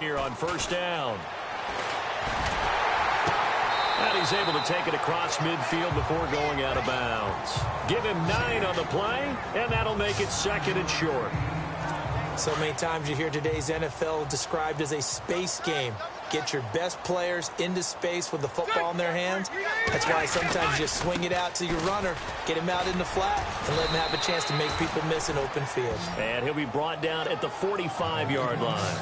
here on first down. And he's able to take it across midfield before going out of bounds. Give him 9 on the play, and that'll make it 2nd and short. So many times you hear today's NFL described as a space game. Get your best players into space with the football in their hands. That's why sometimes you just swing it out to your runner, get him out in the flat, and let him have a chance to make people miss an open field. And he'll be brought down at the 45-yard line.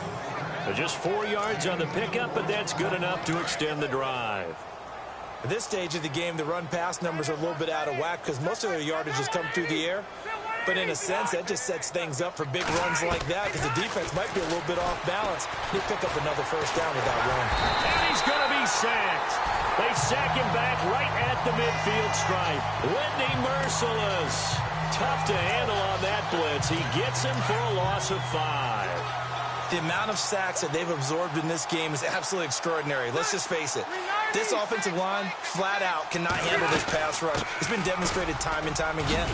So just 4 yards on the pickup, but that's good enough to extend the drive. At this stage of the game, the run-pass numbers are a little bit out of whack because most of their yardage has come through the air. But in a sense, that just sets things up for big runs like that because the defense might be a little bit off balance. He'll pick up another first down with that run. And he's going to be sacked. They sack him back right at the midfield stripe. Whitney merciless. Tough to handle on that blitz. He gets him for a loss of 5. The amount of sacks that they've absorbed in this game is absolutely extraordinary. Let's just face it. This offensive line, flat out, cannot handle this pass rush. It's been demonstrated time and time again.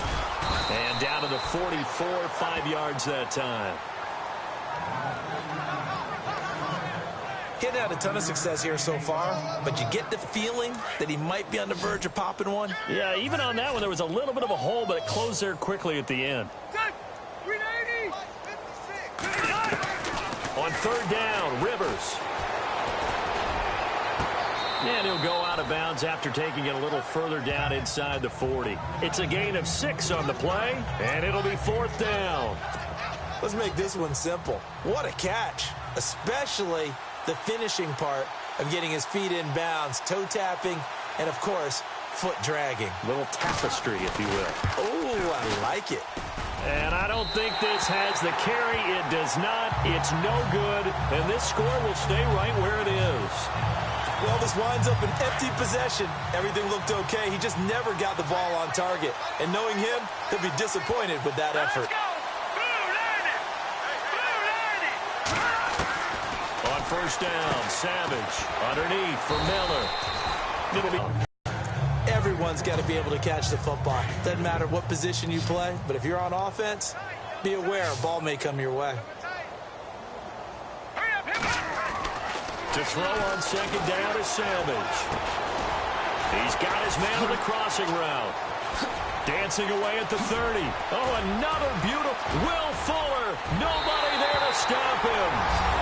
And down to the 44, 5 yards that time. He hadn't had a ton of success here so far, but you get the feeling that he might be on the verge of popping one. Yeah, even on that one, there was a little bit of a hole, but it closed there quickly at the end. On 3rd down, Rivers. And he'll go out of bounds after taking it a little further down inside the 40. It's a gain of 6 on the play, and it'll be 4th down. Let's make this one simple. What a catch, especially the finishing part of getting his feet in bounds, toe tapping, and, of course, foot dragging. A little tapestry, if you will. Oh, I like it. And I don't think this has the carry. It does not. It's no good. And this score will stay right where it is. Well, this winds up an empty possession. Everything looked okay. He just never got the ball on target. And knowing him, he'll be disappointed with that effort. On first down, Savage underneath for Miller. It'll be... Everyone's got to be able to catch the football. Doesn't matter what position you play, but if you're on offense, be aware a ball may come your way. To throw on 2nd down is Savage. He's got his man on the crossing route. Dancing away at the 30. Oh, another beautiful. Will Fuller. Nobody there to stop him.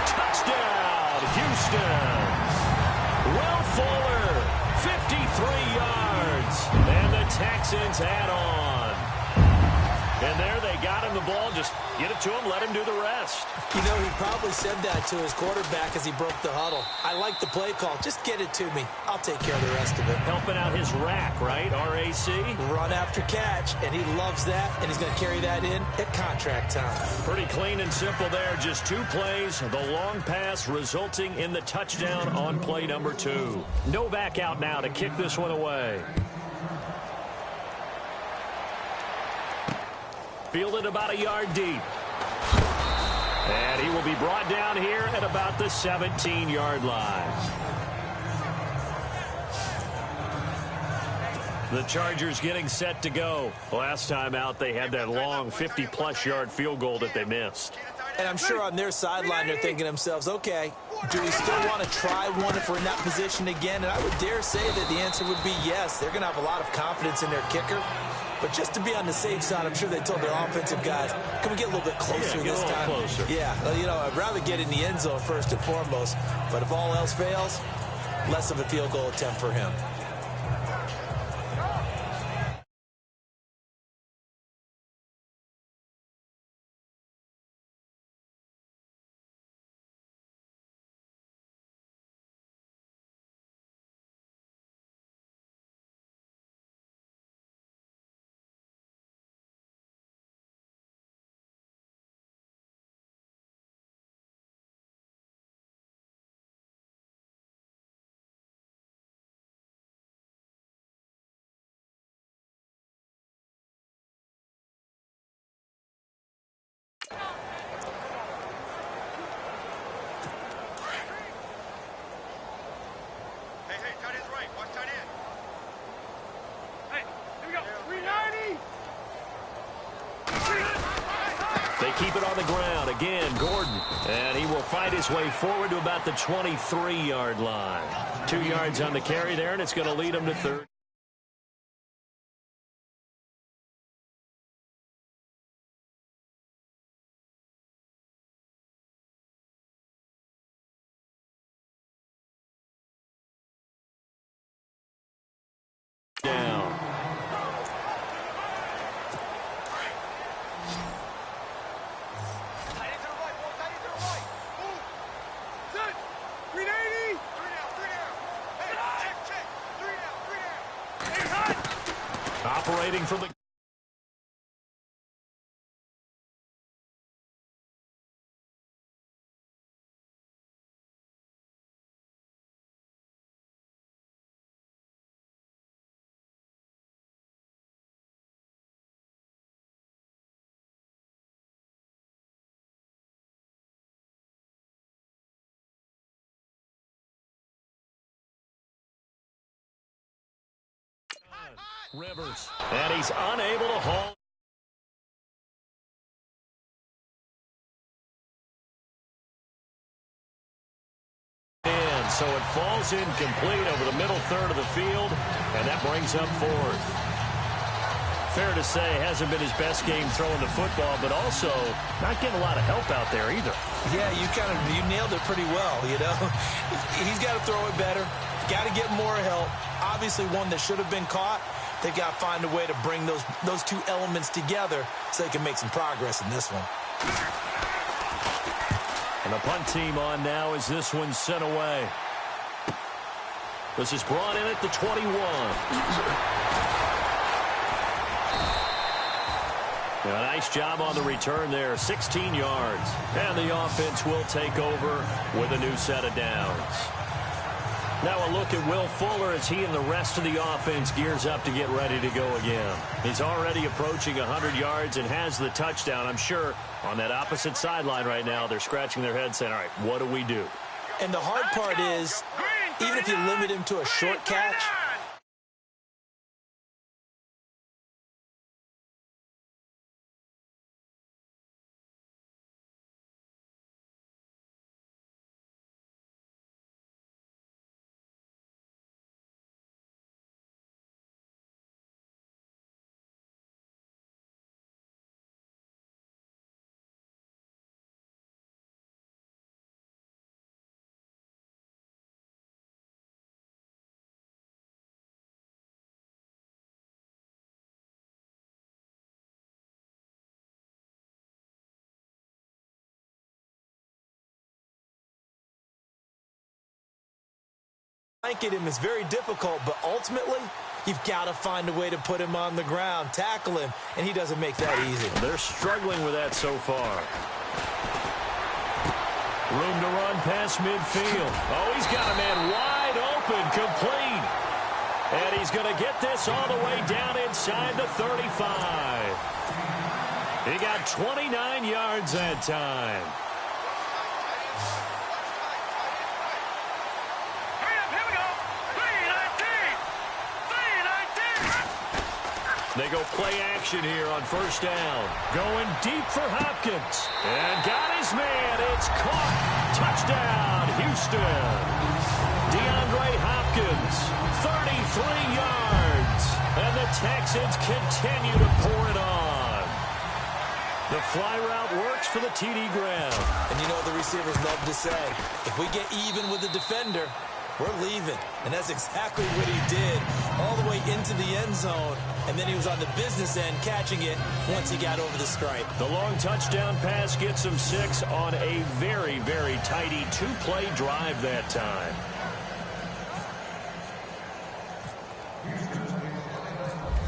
Touchdown, Houston. Will Fuller, 53 yards. And the Texans add on. And there they got him the ball. Just get it to him, let him do the rest. You know, he probably said that to his quarterback as he broke the huddle. I like the play call. Just get it to me. I'll take care of the rest of it. Helping out his rack, right? RAC. Run after catch, and he loves that, and he's going to carry that in at contract time. Pretty clean and simple there. Just 2 plays. The long pass resulting in the touchdown on play number 2. Novak out now to kick this one away. Fielded about a yard deep. And he will be brought down here at about the 17-yard line. The Chargers getting set to go. Last time out, they had that long 50-plus yard field goal that they missed. And I'm sure on their sideline, they're thinking to themselves, okay, do we still want to try one if we're in that position again? And I would dare say that the answer would be yes. They're going to have a lot of confidence in their kicker. But just to be on the safe side, I'm sure they told their offensive guys, can we get a little bit closer this time? Closer. Yeah, you know, I'd rather get in the end zone first and foremost. But if all else fails, less of a field goal attempt for him. They keep it on the ground. Again, Gordon. And he will fight his way forward to about the 23-yard line. 2 yards on the carry there, and it's going to lead him to third. Down. Operating from the... Rivers. And he's unable to hold. And so it falls incomplete over the middle third of the field, and that brings up fourth. Fair to say, hasn't been his best game throwing the football, but also not getting a lot of help out there either. Yeah, you nailed it pretty well, you know. He's got to throw it better. Got to get more help. Obviously one that should have been caught. They've got to find a way to bring those two elements together so they can make some progress in this one. And the punt team on now as this one's sent away. This is brought in at the 21. A nice job on the return there, 16 yards. And the offense will take over with a new set of downs. Now a look at Will Fuller as he and the rest of the offense gears up to get ready to go again. He's already approaching 100 yards and has the touchdown. I'm sure on that opposite sideline right now, they're scratching their heads saying, all right, what do we do? And the hard part is, even if you limit him to a short catch, blanket him is very difficult, but ultimately, you've got to find a way to put him on the ground, tackle him, and he doesn't make that easy. They're struggling with that so far. Room to run past midfield. Oh, he's got a man wide open, complete. And he's going to get this all the way down inside the 35. He got 29 yards that time. They go play action here on first down. Going deep for Hopkins. And got his man. It's caught. Touchdown, Houston. DeAndre Hopkins, 33 yards. And the Texans continue to pour it on. The fly route works for the TD Graham. And you know what the receivers love to say? If we get even with the defender, we're leaving. And that's exactly what he did, all the way into the end zone. And then he was on the business end catching it once he got over the stripe. The long touchdown pass gets him 6 on a very, very tidy two-play drive that time.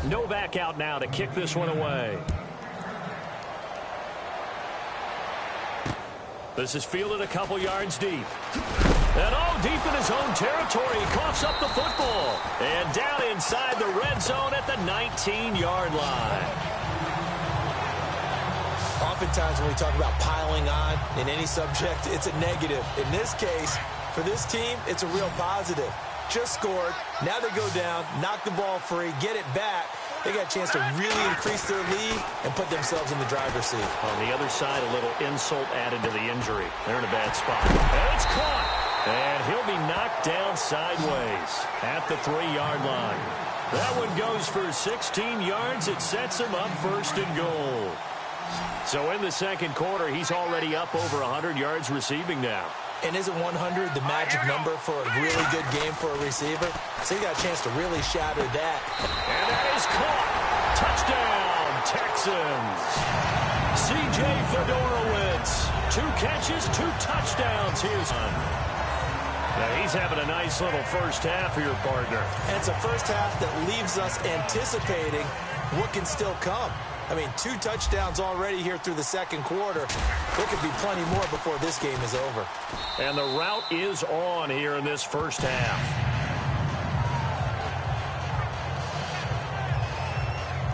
Novak out now to kick this one away. This is fielded a couple yards deep. And all deep in his own territory, he coughs up the football. And down inside the red zone at the 19-yard line. Oftentimes when we talk about piling on in any subject, it's a negative. In this case, for this team, it's a real positive. Just scored. Now they go down, knock the ball free, get it back, they got a chance to really increase their lead and put themselves in the driver's seat. On the other side, a little insult added to the injury. They're in a bad spot. And it's caught. And he'll be knocked down sideways at the 3-yard line. That one goes for 16 yards. It sets him up first and goal. So in the second quarter, he's already up over 100 yards receiving now. And isn't 100 the magic number for a really good game for a receiver? So he got a chance to really shatter that. And that is caught. Touchdown, Texans. C.J. Fedorowicz. 2 catches, 2 touchdowns. Here's one. Now he's having a nice little first half here, partner. And it's a first half that leaves us anticipating what can still come. I mean, 2 touchdowns already here through the second quarter. There could be plenty more before this game is over. And the route is on here in this first half.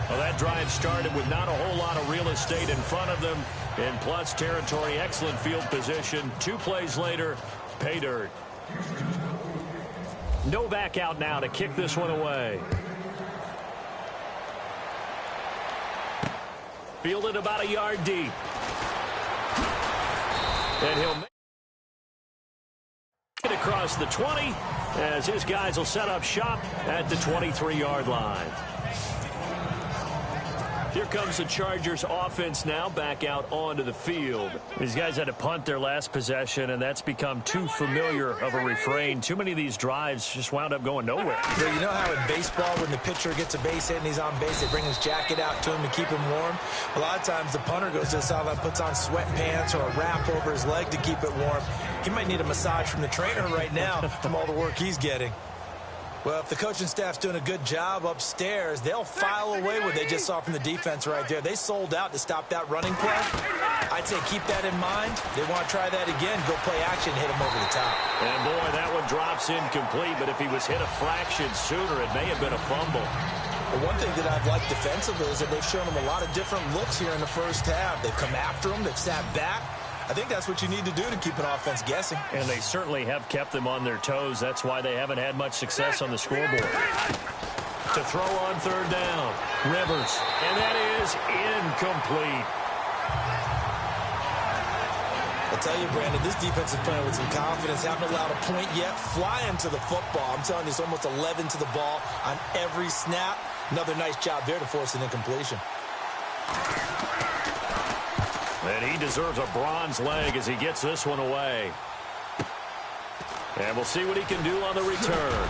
Well, that drive started with not a whole lot of real estate in front of them. In plus territory, excellent field position. 2 plays later, pay dirt. Novak out now to kick this one away. Fielded about a yard deep. And he'll make it across the 20 as his guys will set up shop at the 23-yard line. Here comes the Chargers offense now back out onto the field. These guys had to punt their last possession, and that's become too familiar of a refrain. Too many of these drives just wound up going nowhere. Yeah, you know how in baseball when the pitcher gets a base hit and he's on base, they bring his jacket out to him to keep him warm? A lot of times the punter goes to the sideline, puts on sweatpants or a wrap over his leg to keep it warm. He might need a massage from the trainer right now from all the work he's getting. Well, if the coaching staff's doing a good job upstairs, they'll file away what they just saw from the defense right there. They sold out to stop that running play. I'd say keep that in mind. They want to try that again, go play action, hit him over the top. And, boy, that one drops incomplete, but if he was hit a fraction sooner, it may have been a fumble. But one thing that I've liked defensively is that they've shown him a lot of different looks here in the first half. They've come after him. They've sat back. I think that's what you need to do to keep an offense guessing. And they certainly have kept them on their toes. That's why they haven't had much success on the scoreboard. To throw on third down, Rivers. And that is incomplete. I'll tell you, Brandon, this defense is playing with some confidence. Haven't allowed a point yet. Flying to the football. I'm telling you, it's almost 11 to the ball on every snap. Another nice job there to force an incompletion. And he deserves a bronze leg as he gets this one away. And we'll see what he can do on the return.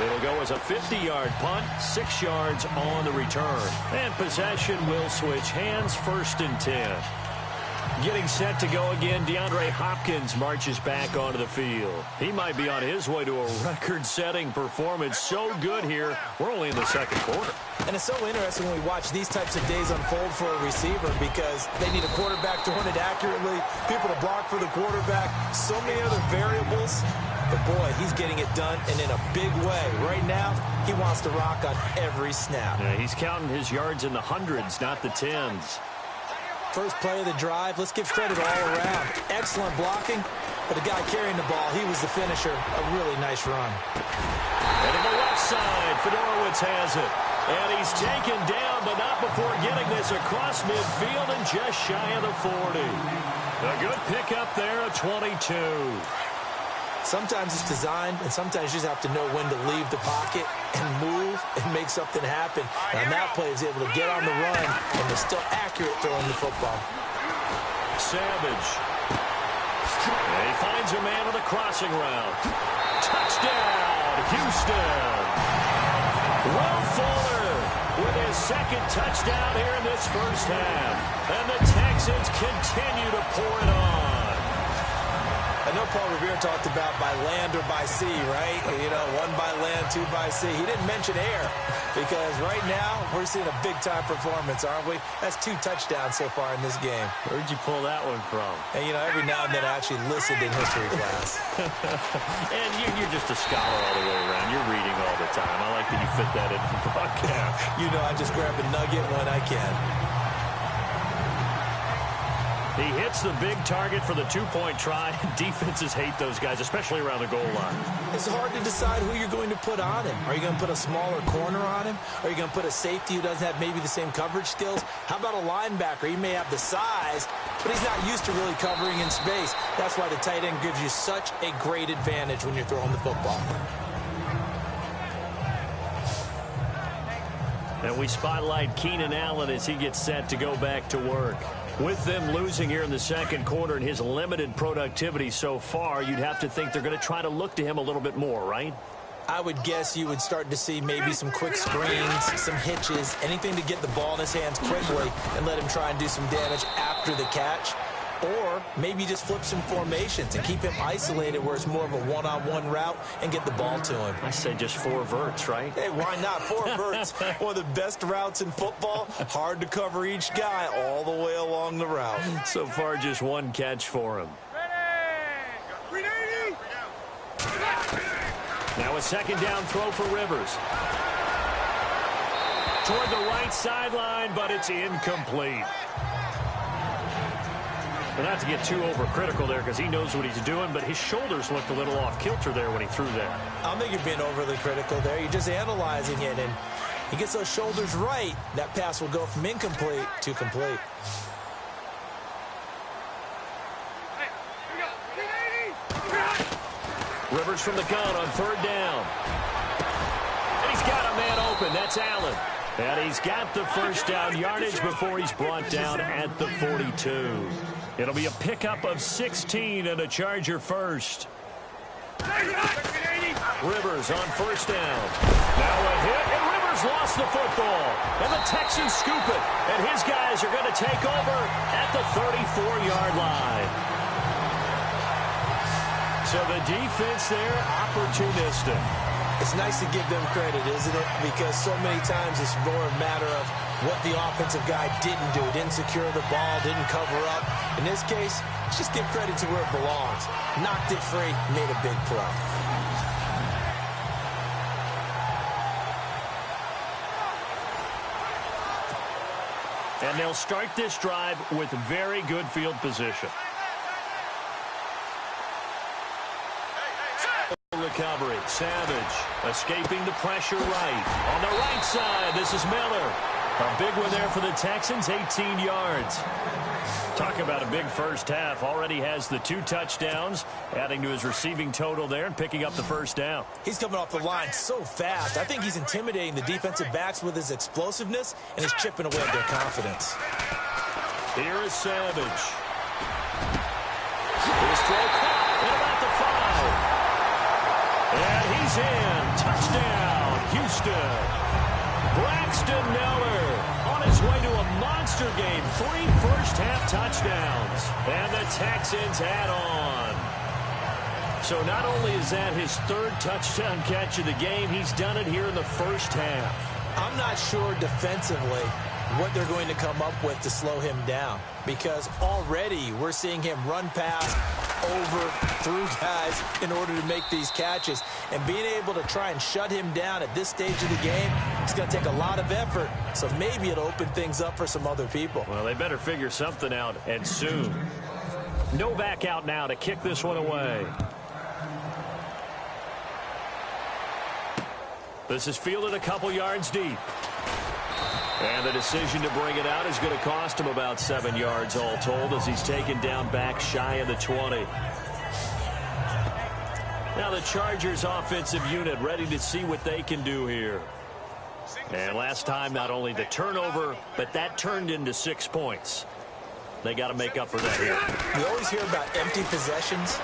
It'll go as a 50-yard punt, 6 yards on the return. And possession will switch hands, 1st and 10. Getting set to go again, DeAndre Hopkins marches back onto the field. He might be on his way to a record-setting performance. So good here. We're only in the second quarter. And it's so interesting when we watch these types of days unfold for a receiver because they need a quarterback to run it accurately, people to block for the quarterback, so many other variables. But, boy, he's getting it done and in a big way. Right now, he wants to rock on every snap. Yeah, he's counting his yards in the hundreds, not the tens. First play of the drive, let's give credit all around. Excellent blocking, but the guy carrying the ball, he was the finisher. A really nice run. And to the left side, Fedorowicz has it. And he's taken down, but not before getting this across midfield and just shy of the 40. A good pickup there, a 22. Sometimes it's designed, and sometimes you just have to know when to leave the pocket and move and make something happen. And on that play, he's able to get on the run, and they're still accurate throwing the football. Savage. And he finds a man on the crossing route. Touchdown, Houston. Will Fuller with his second touchdown here in this first half. And the Texans continue to pour it on. I know Paul Revere talked about by land or by sea, right? You know, 1 by land, 2 by sea. He didn't mention air because right now we're seeing a big-time performance, aren't we? That's 2 touchdowns so far in this game. Where'd you pull that one from? And, you know, every now and then I actually listened in history class. And you're just a scholar all the way around. You're reading all the time. I like that you fit that into the broadcast. You know, I just grab a nugget when I can. He hits the big target for the two-point try. Defenses hate those guys, especially around the goal line. It's hard to decide who you're going to put on him. Are you going to put a smaller corner on him? Are you going to put a safety who doesn't have maybe the same coverage skills? How about a linebacker? He may have the size, but he's not used to really covering in space. That's why the tight end gives you such a great advantage when you're throwing the football. And we spotlight Keenan Allen as he gets set to go back to work. With them losing here in the second quarter and his limited productivity so far, you'd have to think they're going to try to look to him a little bit more, right? I would guess you would start to see maybe some quick screens, some hitches, anything to get the ball in his hands quickly and let him try and do some damage after the catch. Or maybe just flip some formations and keep him isolated where it's more of a one-on-one route and get the ball to him. I say just 4 verts, right? Hey, why not? 4 verts, one of the best routes in football. Hard to cover each guy all the way along the route. So far, just 1 catch for him. Now a second down throw for Rivers. Toward the right sideline, but it's incomplete. Well, not to get too overcritical there because he knows what he's doing, but his shoulders looked a little off kilter there when he threw that. I don't think you're being overly critical there. You're just analyzing it, and he gets those shoulders right. That pass will go from incomplete to complete. Rivers from the gun on 3rd down. And he's got a man open. That's Allen. And he's got the first down yardage before he's brought down at the 42. It'll be a pickup of 16 and a Charger first. Rivers on 1st down. Now a hit, and Rivers lost the football. And the Texans scoop it. And his guys are going to take over at the 34-yard line. So the defense there, opportunistic. It's nice to give them credit, isn't it? Because so many times it's more a matter of what the offensive guy didn't do. Didn't secure the ball, didn't cover up. In this case, let's just give credit to where it belongs. Knocked it free, made a big play. And they'll start this drive with very good field position. Recovery. Savage escaping the pressure right. On the right side, this is Miller. A big one there for the Texans, 18 yards. Talk about a big first half. Already has the 2 touchdowns, adding to his receiving total there and picking up the first down. He's coming off the line so fast. I think he's intimidating the defensive backs with his explosiveness and he's chipping away at their confidence. Here is Savage. His throw caught at about the 5. And he's in. Touchdown, Houston. Braxton Miller on his way to a monster game. 3 first-half touchdowns. And the Texans add on. So not only is that his 3rd touchdown catch of the game, he's done it here in the first half. I'm not sure defensively what they're going to come up with to slow him down, because already we're seeing him run past, over, through guys in order to make these catches. And being able to try and shut him down at this stage of the game, it's going to take a lot of effort. So maybe it'll open things up for some other people. Well, they better figure something out, and soon. Novak out now to kick this one away. This is fielded a couple yards deep. And the decision to bring it out is going to cost him about 7 yards all told as he's taken down back shy of the 20. Now the Chargers offensive unit ready to see what they can do here. And last time, not only the turnover, but that turned into 6 points. They got to make up for that here. We always hear about empty possessions,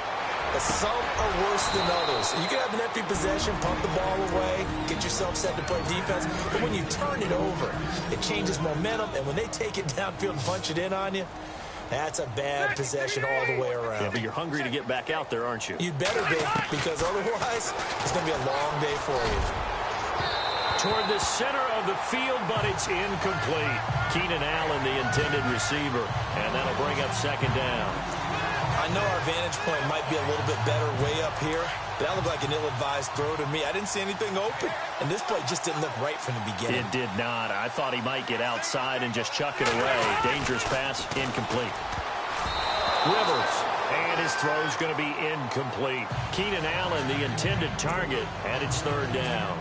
but some are worse than others. You can have an empty possession, pump the ball away, get yourself set to play defense, but when you turn it over, it changes momentum, and when they take it downfield and punch it in on you, that's a bad possession all the way around. Yeah, but you're hungry to get back out there, aren't you? You'd better be, because otherwise, it's going to be a long day for you. Toward the center of the field, but it's incomplete. Keenan Allen, the intended receiver, and that'll bring up 2nd down. I know our vantage point might be a little bit better way up here, but that looked like an ill-advised throw to me. I didn't see anything open, and this play just didn't look right from the beginning. It did not. I thought he might get outside and just chuck it away. Dangerous pass, incomplete. Rivers. And his throw's going to be incomplete. Keenan Allen, the intended target, and it's third down.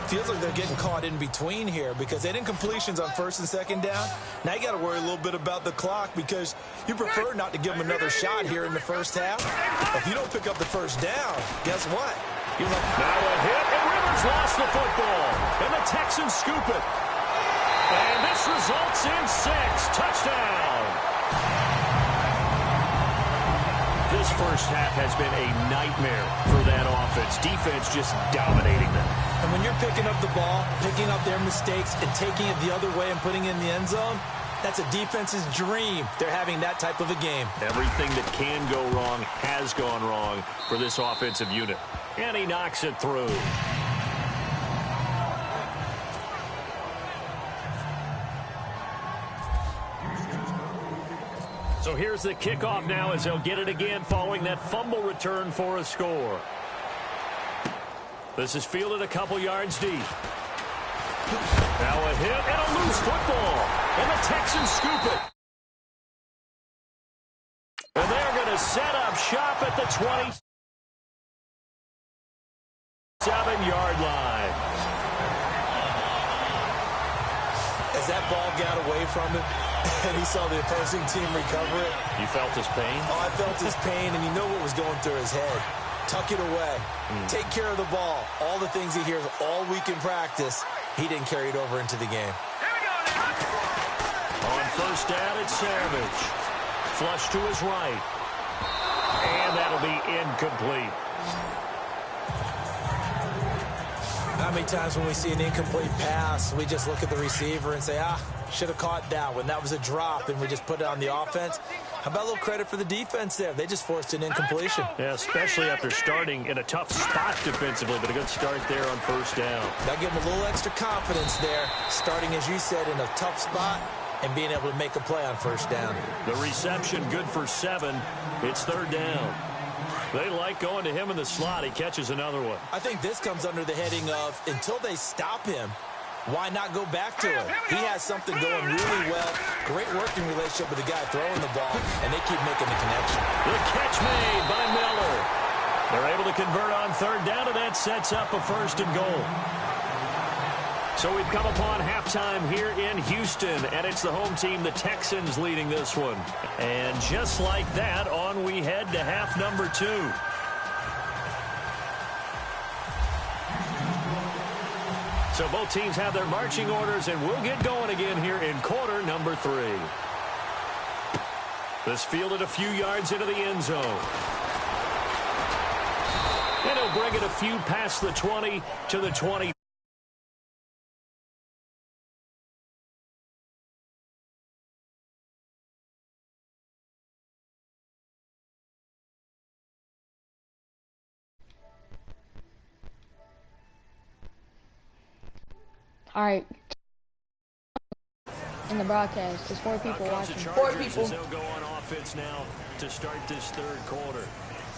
Feels like they're getting caught in between here because they didn't completions on first and second down. Now you got to worry a little bit about the clock because you prefer not to give them another shot here in the first half. If you don't pick up the first down, guess what? Now a hit, and Rivers lost the football. And the Texans scoop it. And this results in 6. Touchdown. This first half has been a nightmare for that offense. Defense just dominating them. And when you're picking up the ball, picking up their mistakes, and taking it the other way and putting it in the end zone, that's a defense's dream. They're having that type of a game. Everything that can go wrong has gone wrong for this offensive unit. And he knocks it through. So here's the kickoff now as they'll get it again following that fumble return for a score. This is fielded a couple yards deep. Now a hit and a loose football. And the Texans scoop it. And they're going to set up shop at the 27-yard line. As that ball got away from him, and he saw the opposing team recover it. You felt his pain? Oh, I felt his pain, and you know what was going through his head. Tuck it away. Take care of the ball. All the things he hears all week in practice, he didn't carry it over into the game. On first down, it's Savage. Flush to his right. And that'll be incomplete. How many times when we see an incomplete pass, we just look at the receiver and say, should have caught that one. That was a drop, and we just put it on the offense. How about a little credit for the defense there? They just forced an incompletion. Yeah, especially after starting in a tough spot defensively, but a good start there on first down. That gave them a little extra confidence there, starting, as you said, in a tough spot and being able to make a play on first down. The reception good for 7. It's third down. They like going to him in the slot. He catches another one. I think this comes under the heading of until they stop him, why not go back to him? He has something going really well. Great working relationship with the guy throwing the ball, and they keep making the connection. The catch made by Miller. They're able to convert on third down, and that sets up a first and goal. So we've come upon halftime here in Houston, and it's the home team, the Texans, leading this one. And just like that, on we head to half number 2. So both teams have their marching orders, and we'll get going again here in quarter number 3. This fielded a few yards into the end zone. And he'll bring it a few past the 20 to the 20. All right. In the broadcast, there's 4 people watching. 4 people. They'll go on offense now to start this third quarter.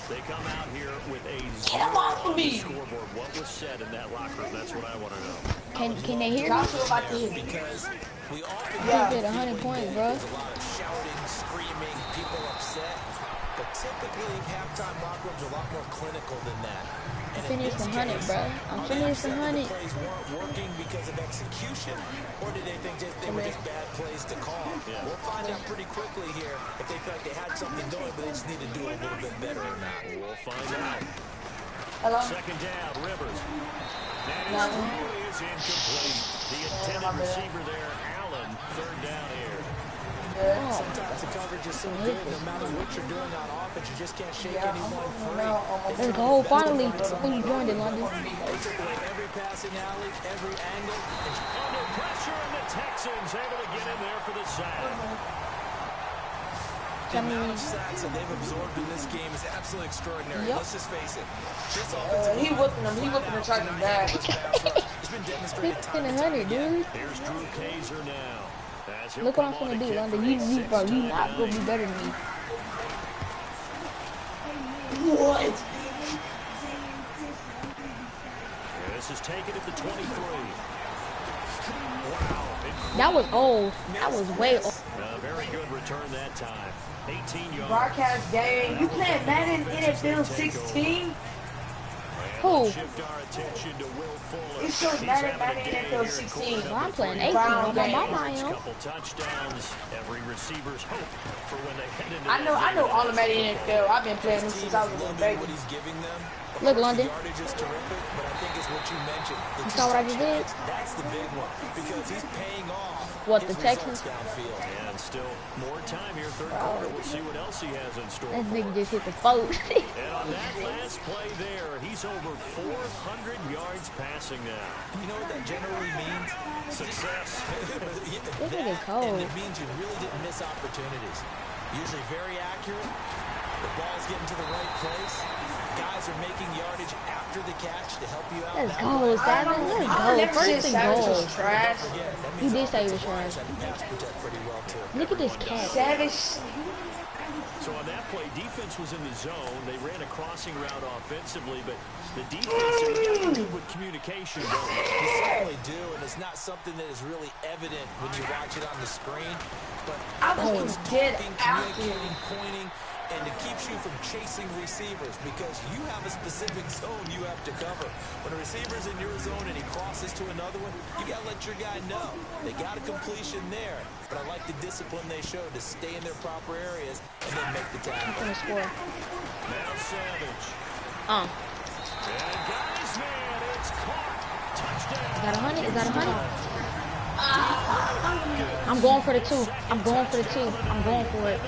They come out here with a 0 on the scoreboard. What was said in that locker room? That's what I want to know. Can they hear me? Because we often get 100 points, bro. There's a lot of shouting, screaming, people upset. But typically, halftime locker rooms are a lot more clinical than that. I'm finished 100, bro. I'm finished 100. Plays weren't working because of execution, or did they think they were just bad plays to call? Yeah. We'll find out pretty quickly here if they feel like they had something going, but they just need to do it a little bit better or not. We'll find out. Hello? Second down, Rivers. That is incomplete. The intended receiver there, Allen, third down here. Sometimes the coverage is so good, no matter what you're doing on offense, you just can't shake anyone free. Let's go. Finally, when you joined in London. Every passing alley, every angle. Under pressure, and the Texans able to get in there for the sack. The amount of sacks that they've absorbed in this game is absolutely extraordinary. Yep. Let's just face it. This offensive he whipping them. He whipping the track back. It's been demonstrated time and time 100, dude. Here's Drew Kaiser now. Look what I'm gonna do, London. You not gonna be better than me. What? This is taken at the 23. That was old. That was way old. A very good return that time. 18 yards. Broadcast game. You playing Madden NFL 16? Who? Shift our attention to Will Fuller. It shows Madden NFL 16. Well, I'm playing 18 on my mama I am. Couple touchdowns. Every receiver's hope for when they head into I know all the Madden NFL. I've been playing this since I was a little baby. What he's giving them. Look, London. Yardage is terrific, but I think it's what you mentioned. You saw what I just did? That's the big one because he's paying off. What, the his Texans? results downfield. And still more time here, third quarter. We'll see what else he has in store. This nigga just hit the boat. And on that last play there, he's over 400 yards passing now. You know what that generally means? Success. This nigga cold. And it means you really didn't miss opportunities. Usually very accurate. The ball's getting to the right place. Guys are making yardage after the catch to help you out. Let's go, Savage. Let's go. First and Savage goal. was trash. He did say he was trash. Look at this cat. Savage. So on that play, defense was in the zone. They ran a crossing route offensively, but the defense is good with communication. They certainly do, and it's not something that is really evident when you watch it on the screen. But I was dead after. communicating, pointing, and it keeps you from chasing receivers because you have a specific zone you have to cover. When a receiver's in your zone and he crosses to another one, you got to let your guy know. They got a completion there, but I like the discipline they showed to stay in their proper areas and then make the tackle. I'm gonna score. Now Savage. Uh. And guys, man, it's caught. Touchdown. Is that 100? Is that 100? I'm going for the 2. I'm going for the 2. I'm going for it.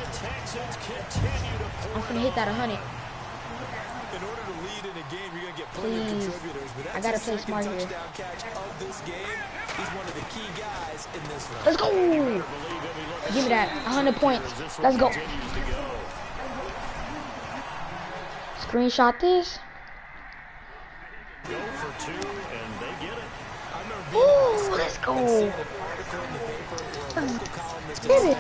I'm gonna hit that 100. In order to lead in a game, you're going to get plenty of Please. contributors. But I that's gotta the play second smart here. touchdown catch of this game. He's one of the key guys in this one. Let's go. Give me that. 100 points. Let's go. Screenshot this. Go for 2, and they get it. Ooh, let's go. Get it.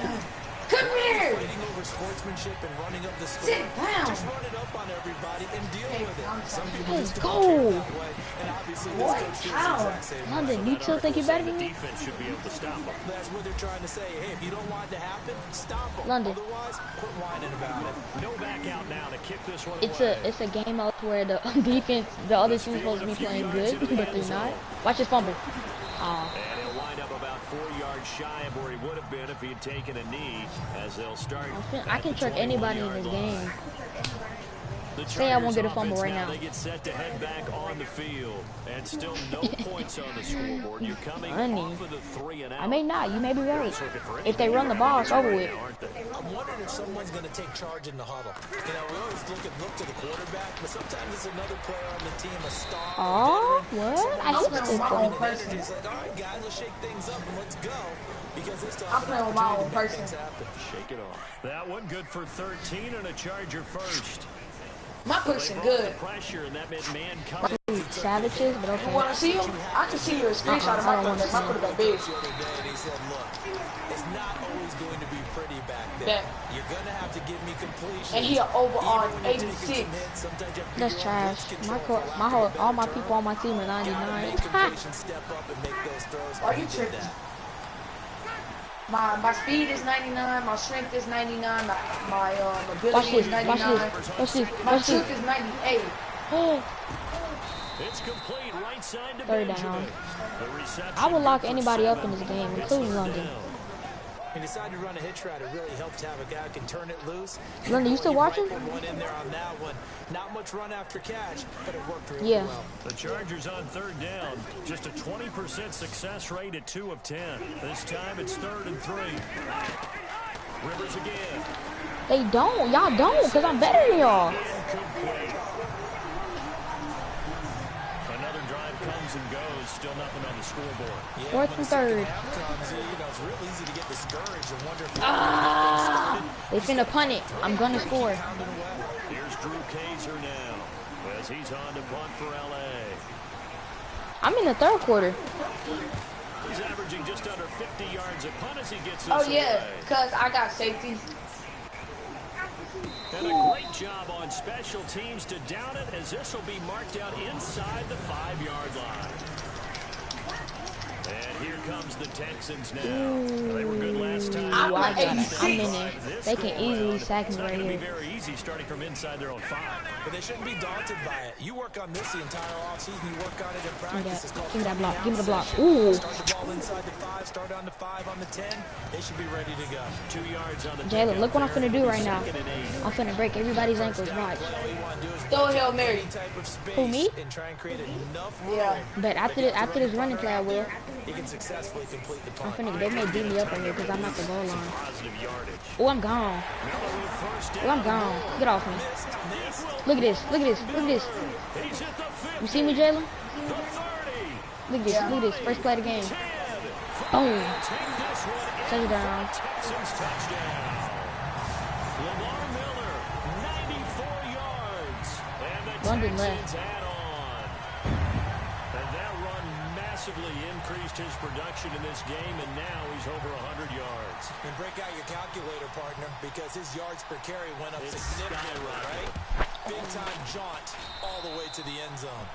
Come here. Fighting over sportsmanship and running up the score. Sit down. Just run it up on everybody and deal with it. Some people Let's just go. don't feel that way, and obviously this What? coach feels the How? exact same way. London, you still think you're better than me? Defense should be able to stop him. That's what they're trying to say. Hey, if you don't want it to happen, stop them. London. Otherwise, quit whining about it. No back out now to kick this one It's away. a game mode where the defense, the other team's supposed to be playing good, but they're not. Watch this fumble. Aw. And he'll wind up about 4 yards shy of where he would have been if he had taken a knee, as they'll start. I can trick anybody in this game. The Say I won't Chargers get a fumble offense right now. They get set to head back on the field, and still no points on the scoreboard. You're coming Funny. off of the 3 and out. I may not. You may be right. If they run the ball, it's over with. I'm wondering if someone's going to take charge in the huddle. You know, we always look to the quarterback, but sometimes it's another player on the team, a star. Oh, what? I hate this my thing. own person. It's like, all right, guys, let's shake things up and let's go. Because this time I'm playing with my own person. Shake it off. That one good for 13 and a Charger first. My person good. Pressure, and that meant man coming. Savages, but You okay. want to see him? I can see you a screenshot of my quarterback. My quarterback big. The other day, and he said, look, it's not always going to be pretty back there. Yeah. You're going to have to give me completion. And he over on 86. That's trash. All my people on my team are 99. Are you tripping? My speed is 99, my strength is 99, my Watch ability this. is Watch 99. this. Watch this. My Watch truth this. is 98. Oh, It's complete right side to third Benjamin. down. The reception I would lock good for anybody up 7. in this game, Gets including them London. down. He decided to run a hitch route. It really helped to have a guy who can turn it loose. London, you still watching? One in there on that one. Not much run after catch, but it worked really Yeah. well. The Chargers on third down. Just a 20% success rate at 2 of 10. This time it's 3rd and 3. Rivers again. They don't. Y'all don't, because I'm better than y'all. Incomplete. Another drive comes and goes. Still nothing on the scoreboard. Yeah, 4th when and the second 3rd. half comes, you know, it's real easy to get discouraged and wonder if They finna punt it. I'm gonna score. Here's Drew Kaiser now, as he's on to punt for L.A. I'm in the 3rd quarter. He's averaging just under 50 yards a punt as he gets this Oh yeah, away. cause I got safety. And a great job on special teams to down it, as this will be marked out inside the 5-yard line. And here comes the Texans now. They were good last time. I'm in there. They can easily sack me right It's not going to be here. very easy starting from inside their own 5. But they shouldn't be daunted by it. You work on this the entire offseason. You work on it in practice. It's called Give me that block. Give me the block. Ooh. Ooh. Start the ball inside the 5. Start on the 5 on the 10. They should be ready to go. 2 yards on the Jaylen, look what I'm finna do right now. I'm finna break everybody's ankles. Watch. Throw a Hail Mary. Who, me? And try and create enough room. Yeah. But after this running play, I will. He can successfully complete the I'm punt. finna. They may beat me up on here because I'm not the goal line. Positive yardage. Oh, I'm gone. Miller with first down. Oh, I'm gone. Get off me. Missed. Look at this. Look at this. Look at this. He's at the 50. You see me, Jaylen? The 30. Look at this. Look at this. First play of the game. Boom. Take this one in. Touchdown. Texans touchdown. Lamar Miller, 94 yards. And the London Texans left. add on. And that run massively increased his production in this game, and now he's over 100 yards. And break out your calculator, partner, because his yards per carry went up It's significantly, skyrocketed. right? Big-time jaunt all the way to the end zone.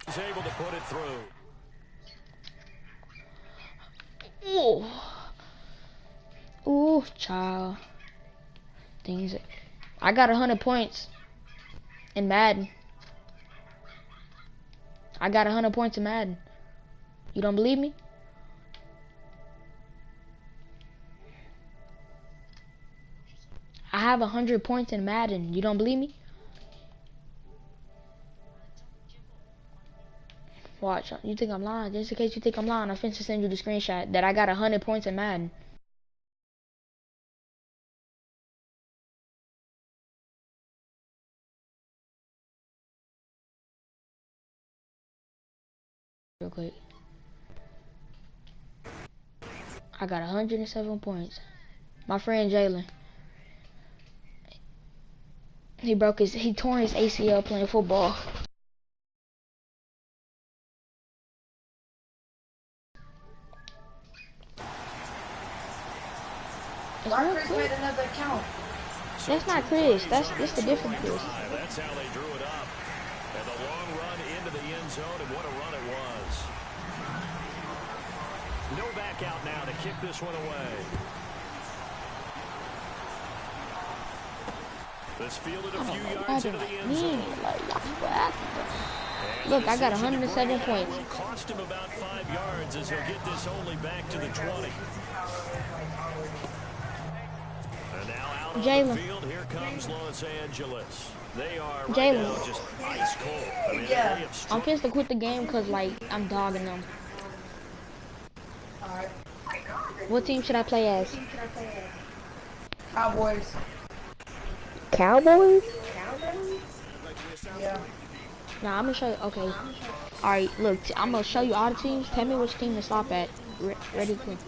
He's able to put it through. Ooh. Ooh, child. Things. I got 100 points in Madden. I got 100 points in Madden. You don't believe me? I have 100 points in Madden. You don't believe me? Watch. You think I'm lying? Just in case you think I'm lying, I'm finna send you the screenshot that I got 100 points in Madden. Real quick. I got 107 points. My friend Jaylen. He tore his ACL playing football. Why Chris made another account? That's not Chris. That's the different Chris. That's how they drew it up. And the long run into the end zone, and what a run it was. No back out now to kick this one away. This fielded a few yards into the end zone. Look, I got 107 points. Will cost him about 5 yards as he'll get this only back to the 20. And now out on Jaylen. the field, here comes Los Angeles. They are right Jaylen. now just ice cold. I mean, Yeah. they have I'm struck. pissed to quit the game because, like, I'm dogging them. Alright. What team should I play as? Cowboys. Cowboys? Yeah. Nah, I'm gonna show you. Okay. Alright, look, I'm gonna show you all the teams. Tell me which team to stop at. Ready, quick.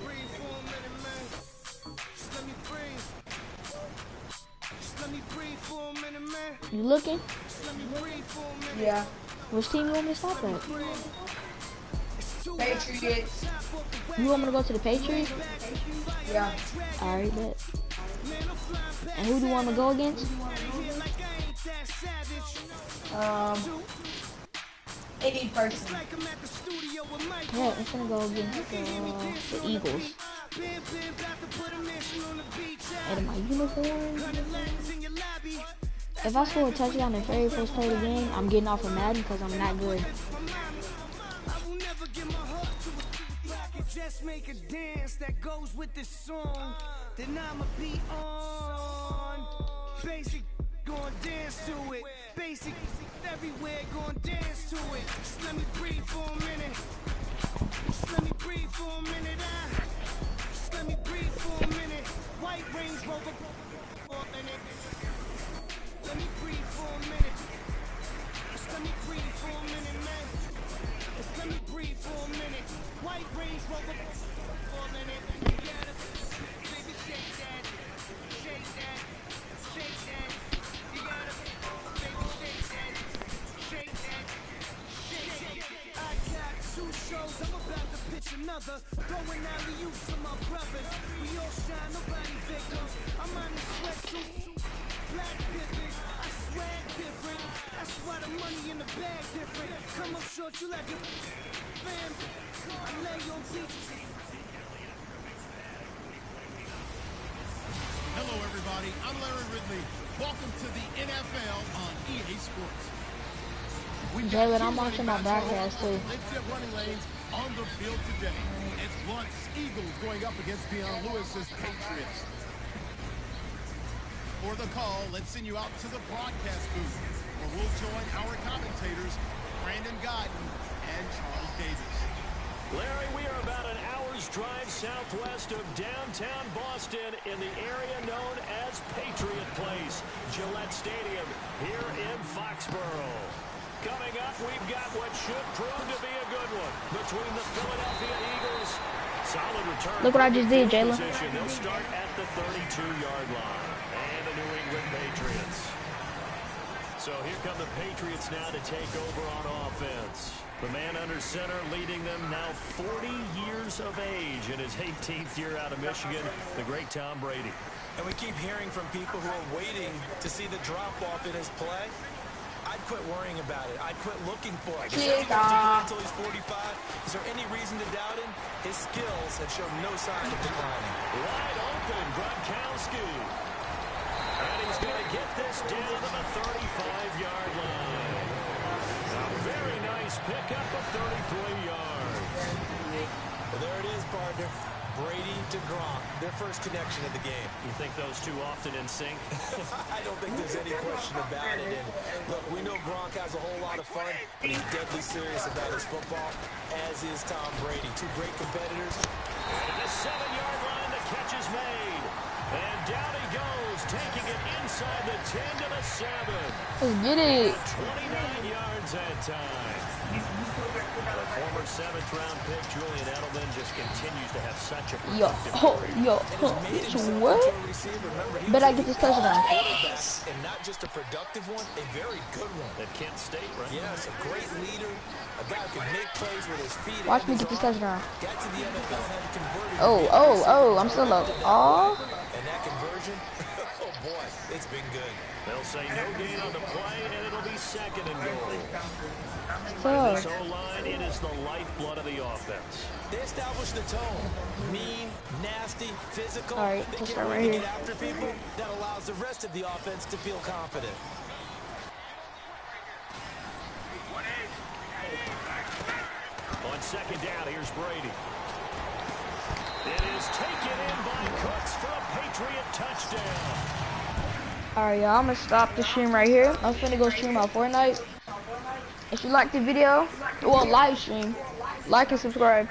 You looking? Yeah. Which team you want me to stop at? Patriots. You want me to go to the Patriots? Yeah. Alright, bet. And who do you want to go against? Any person. Yeah, I'm gonna go against the Eagles. And my uniform. If I score a touchdown in the very first play of the game, I'm getting off of Madden because I'm not good. Just make a dance that goes with this song. Then I'ma be on. Basic, gon' dance to it. Basic, everywhere, gon' dance to it. Just let me breathe for a minute. Just let me breathe for a minute. Just let me breathe for a minute. White Range Rover for a minute. Let me breathe for a minute. Just let me breathe for a minute, man. Just let me breathe for a minute. White Range Rover for a minute. You got it. Baby, shake that. Shake that. Shake that. You got it. Baby, shake that. another. Throwing alley-oops to my brothers. We all shine, nobody victims. I'm on the sweatsuit, black pippins. I swag different. That's why the money in the bag different. Come up short, you like a fam. I lay on beaches. Hello, everybody. I'm Larry Ridley. Welcome to the NFL on EA Sports. Jaylen, I'm watching my broadcast too. Running lanes on the field today. It's Blunt's Eagles going up against Deion Lewis's Patriots. For the call, let's send you out to the broadcast booth, where we'll join our commentators, Brandon Guyton and Charles Davis. Larry, we are about an hour's drive southwest of downtown Boston in the area known as Patriot Place, Gillette Stadium, here in Foxborough. Coming up, we've got what should prove to be a good one between the Philadelphia Eagles. Solid return. Look what I just did, Jaylen. They'll start at the 32-yard line. And the New England Patriots. So here come the Patriots now to take over on offense. The man under center leading them now 40 years of age in his 18th year out of Michigan, the great Tom Brady. And we keep hearing from people who are waiting to see the drop-off in his play. I'd quit worrying about it. I'd quit looking for it. Until he's 45. Is there any reason to doubt him? His skills have shown no sign of declining. Wide open, Gronkowski. And he's going to get this down to the 35-yard line. A very nice pickup of 33 yards. Well, there it is, partner. Brady to Gronk, their first connection of the game. You think those two often in sync? I don't think there's any question about it. And look, we know Gronk has a whole lot of fun, but he's deadly serious about his football, as is Tom Brady. Two great competitors. And the 7-yard line, the catch is made. And down he goes, taking it inside the 10 to the 7. Let's get it. 29 yards that time. The former 7th-round pick, Julian Edelman, just continues to have such a what? Bet I get this touchdown. And not just a productive one, a very good one. At Kent State, right? Yes, a great leader, a guy who can make plays with his feet. Watch me get this touchdown. Got to the NFL and had converted. Oh, I'm still up. Oh. And that conversion, oh boy, it's been good. They'll say no gain on the play, and it'll be 2nd and goal. So. This O-line, it is the lifeblood of the offense. They establish the tone. Mean, nasty, physical. All right, let's start right here. Get after people. That allows the rest of the offense to feel confident. On 2nd down, here's Brady. It is taken in by Cooks for a Patriot touchdown. Alright, y'all, I'm gonna stop the stream right here. I'm finna go stream out Fortnite. If you like the video, well, live stream, like and subscribe.